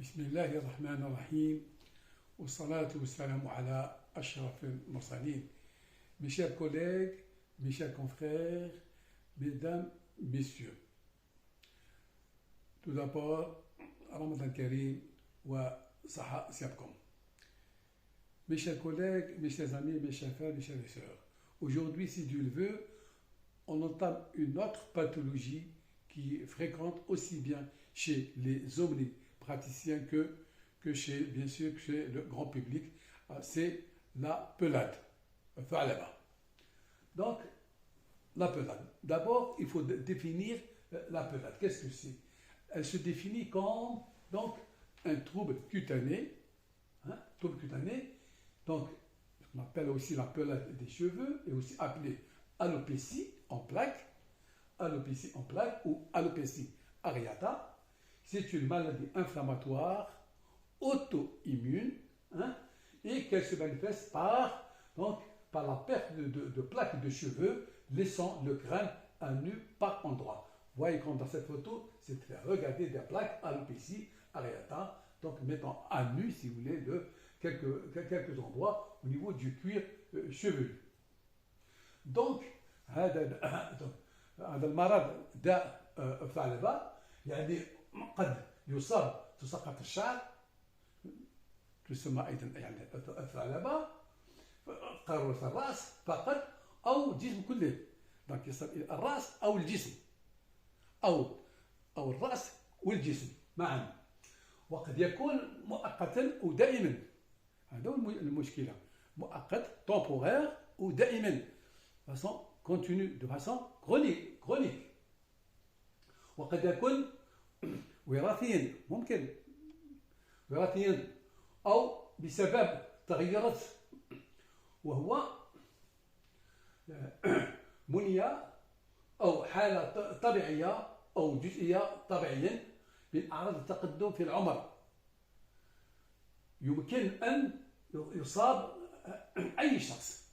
بسم الله الرحمن الرحيم والصلاة والسلام على أشرف المرسلين. Mes chers collègues, mes chers confrères, mesdames, messieurs. Tout d'abord, Ramadan Karim wa Saha Siabkom. Mes chers collègues, mes chers amis, mes chers frères, mes chères sœurs. Aujourd'hui, si Dieu le veut, on entame une autre pathologie qui est fréquente aussi bien chez les omnipraticiens que chez, bien sûr, chez le grand public, c'est la pelade. Donc, la pelade. D'abord, il faut définir la pelade. Qu'est-ce que c'est? Elle se définit comme donc, un trouble cutané, donc on appelle aussi la pelade des cheveux, et aussi appelée alopécie en plaques, ou alopécie areata. C'est une maladie inflammatoire auto-immune, et qu'elle se manifeste par la perte de plaques de cheveux, laissant le crâne à nu par endroits. Vous voyez comme dans cette photo, c'est fait regarder des plaques alopécie areata, donc mettant à nu, si vous voulez, de quelques endroits au niveau du cuir chevelu. Donc, هذا المرض داء ثعلبة، يعني قد يصاب تساقط الشعر، تسمى أيضا يعني الثعلبة، قارورة الرأس فقط أو الجسم كله، donc يصل إلى الرأس أو الجسم أو الرأس والجسم معا، وقد يكون مؤقتا أو دائما. هذا هو المشكلة، مؤقت temporaire ou دائما de façon continue, de façon chronique. وقد يكون وراثيا، ممكن وراثيا أو بسبب تغيرات، وهو منية أو حالة طبيعية أو جزئية طبيعيا من أعراض التقدم في العمر. يمكن أن يصاب أي شخص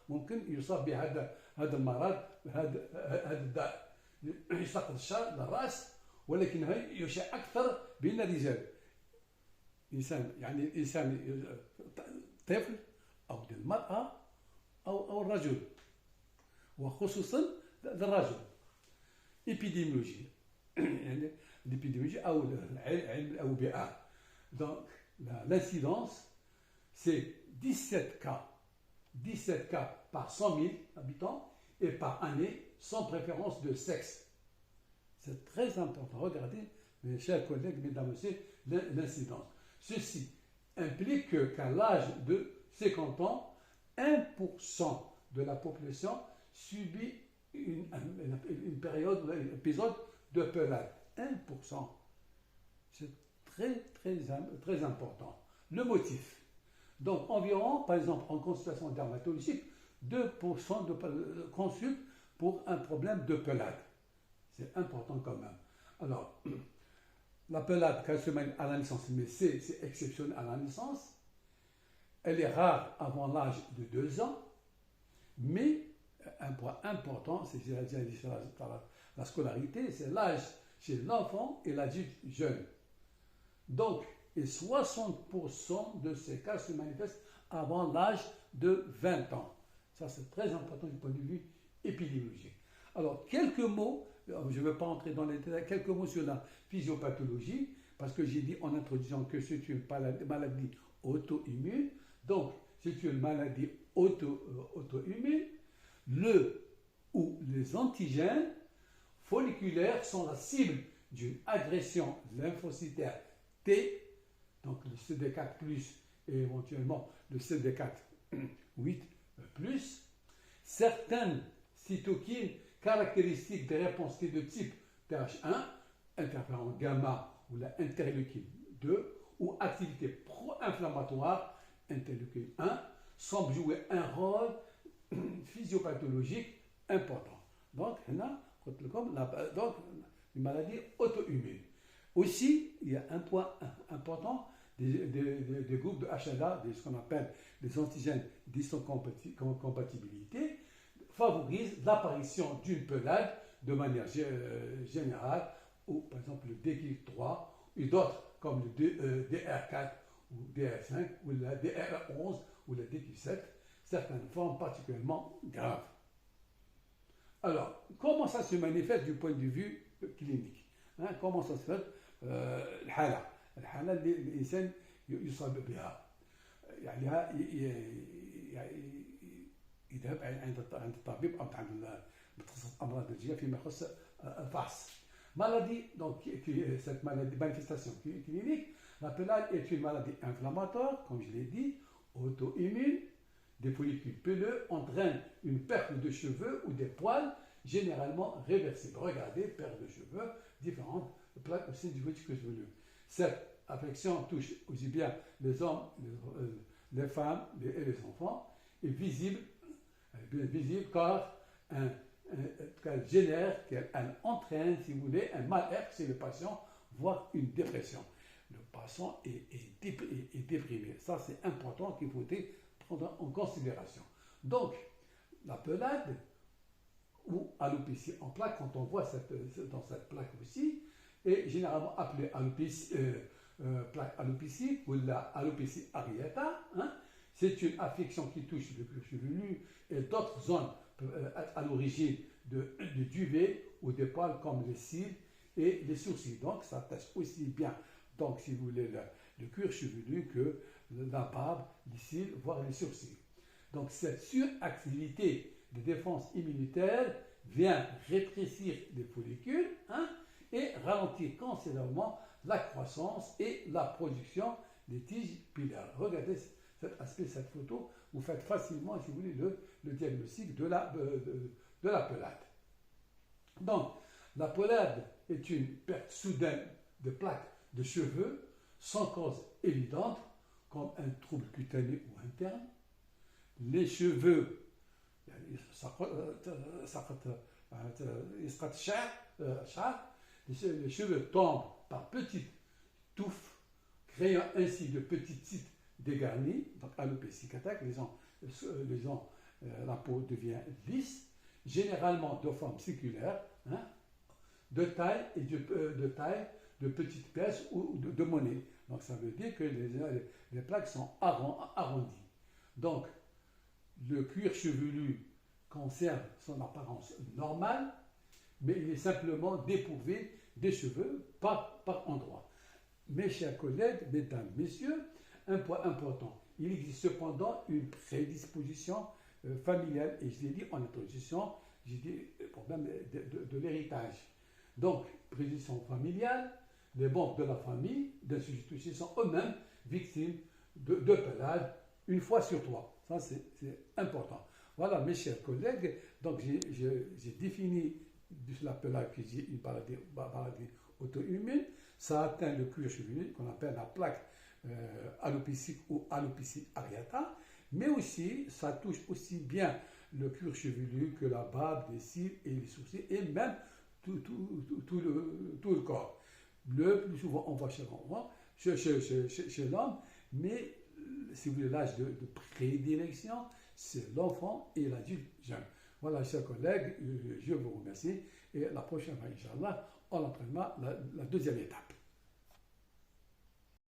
ممكن يصاب بهذا المرض، هذا الداء، يسقط الشعر للرأس، ولكنه يشاع أكثر بين الرجال. الإنسان طفل أو المرأة أو الرجل، وخصوصا الرجل. إبيديميولوجي يعني l'épidémiologie أو علم الأوبئة. Donc l'incidence c'est 17 cas par 100 000 habitants et par année, sans préférence de sexe. C'est très important. Regardez, mes chers collègues, mesdames et messieurs, l'incidence. Ceci implique qu'à l'âge de 50 ans, 1% de la population subit une période, un épisode de pelade. 1%. C'est très important. Le motif. Donc, environ, par exemple, en consultation dermatologique, 2% de consultent pour un problème de pelade. C'est important quand même. Alors, la pelade, quand elle se mène à la naissance, mais c'est exceptionnel à la naissance, elle est rare avant l'âge de 2 ans, mais un point important, c'est la scolarité, c'est l'âge chez l'enfant et l'adulte jeune. Donc, et 60% de ces cas se manifestent avant l'âge de 20 ans. Ça, c'est très important du point de vue épidémiologique. Alors, quelques mots, je ne veux pas entrer dans les détails, quelques mots sur la physiopathologie, parce que j'ai dit en introduisant que c'est une maladie auto-immune. Donc, c'est une maladie auto-immune. Les antigènes folliculaires sont la cible d'une agression lymphocytaire T, donc le CD4+, et éventuellement le CD4-8+. Certaines cytokines caractéristiques des réponses de type TH1, interféron gamma ou la interleukine 2, ou activité pro-inflammatoire, interleukine 1, semblent jouer un rôle physiopathologique important. Donc, on a une maladie auto-immune. Aussi, il y a un point important des groupes de HLA, ce qu'on appelle les antigènes d'histocompatibilité, favorisent l'apparition d'une pelade de manière générale, ou par exemple le DKIR3 et d'autres comme le DR4 ou DR5 ou la DR11 ou la D17, certaines formes particulièrement graves. Alors, comment ça se manifeste du point de vue clinique, hein? Comment ça se fait الحالة اللي الإنسان يصاب بها يعني يذهب عند الطبيب أو عند متخصص أمراض الجلدية فيما يخص الفحص. Maladie, donc cette maladie, manifestation clinique, la pelade est une maladie inflammatoire, comme je l'ai dit, auto-immune, des follicules pileux entraînent une perte de cheveux ou des poils, généralement réversibles. Regardez, perte de cheveux, différentes plaques aussi du follicule pileux. Cette affection touche aussi bien les hommes, les femmes et les enfants, est visible car qu'elle génère, qu'elle entraîne, si vous voulez, un mal-être chez le patient, voire une dépression. Le patient est déprimé. Ça, c'est important qu'il faut prendre en considération. Donc, la pelade ou alopécie en plaque, quand on voit dans cette plaque aussi, est généralement appelée plaque alopécie ou la alopécie areata. Hein. C'est une affection qui touche le cuir chevelu et d'autres zones à l'origine du duvet ou des poils comme les cils et les sourcils. Donc, ça touche aussi bien, donc, si vous voulez, le cuir chevelu que la barbe, les cils, voire les sourcils. Donc, cette suractivité de défense immunitaire vient rétrécir les follicules, hein, et ralentir considérablement la croissance et la production des tiges pilaires. Regardez cet aspect, cette photo, vous faites facilement, si vous voulez, le diagnostic de la pelade. Donc, la pelade est une perte soudaine de plaques de cheveux sans cause évidente, comme un trouble cutané ou interne. Les cheveux, les cheveux tombent par petites touffes, créant ainsi de petits sites dégarnis, donc alopécie cardiaque, la peau devient lisse, généralement de forme circulaire, hein, de taille, de petites pièces ou de monnaie. Donc ça veut dire que les plaques sont arrondies. Donc le cuir chevelu conserve son apparence normale, mais il est simplement dépourvu des cheveux par endroits. Mes chers collègues, mesdames, messieurs, un point important, il existe cependant une prédisposition familiale, et je l'ai dit en introduction, j'ai dit le problème de l'héritage. Donc, prédisposition familiale, les membres de la famille d'un sujet touché sont eux-mêmes victimes de pelade une fois sur trois. Ça, c'est important. Voilà, mes chers collègues, donc j'ai défini la pelade qui est une maladie auto-immune. Ça atteint le cuir chevelu, qu'on appelle la plaque alopécique ou alopécie areata, mais aussi, ça touche aussi bien le cuir chevelu que la barbe, les cils et les sourcils, et même tout le corps. Le plus souvent, on voit chez l'homme, mais si vous voulez, l'âge de prédilection, c'est l'enfant et l'adulte jeune. Voilà, chers collègues, je vous remercie. Et la prochaine fois, Inch'Allah, on entraînera la deuxième étape.